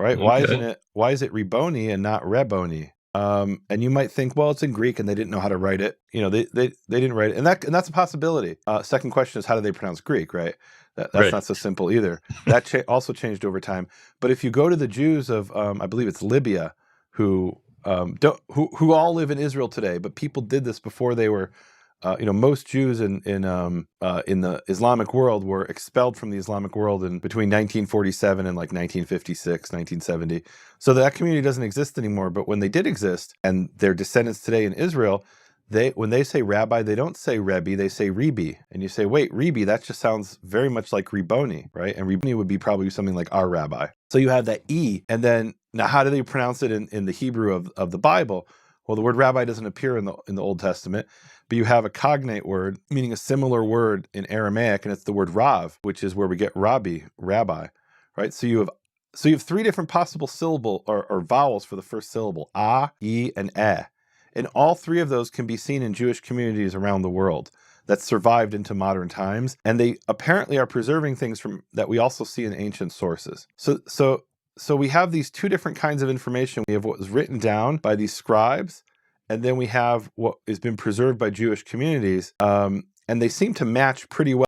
right? Okay. Why is it Riboni and not Reboni? And you might think, well, it's in Greek and they didn't know how to write it. They didn't write it, and that's a possibility. Second question is, how do they pronounce Greek, right? That's Right. not so simple either. That also changed over time. But if you go to the Jews of, I believe it's Libya, who who all live in Israel today, but people did this before they were. Most Jews in the Islamic world were expelled from the Islamic world in between 1947 and like 1956, 1970. So that community doesn't exist anymore. But when they did exist, and their descendants today in Israel, when they say rabbi, they don't say Rebbe, they say Rebi. And you say, wait, Rebi, that just sounds very much like Riboni, right? And Riboni would be probably something like our rabbi. So you have that E, and then now how do they pronounce it in the Hebrew of the Bible? Well, the word rabbi doesn't appear in the Old Testament, but you have a cognate word, meaning a similar word in Aramaic, and it's the word Rav, which is where we get Rabbi, rabbi, right? So you have three different possible syllable or vowels for the first syllable: A, E, and E. And all three of those can be seen in Jewish communities around the world that survived into modern times, and they apparently are preserving things from that we also see in ancient sources. So we have these two different kinds of information. We have what was written down by these scribes, and then we have what has been preserved by Jewish communities, and they seem to match pretty well.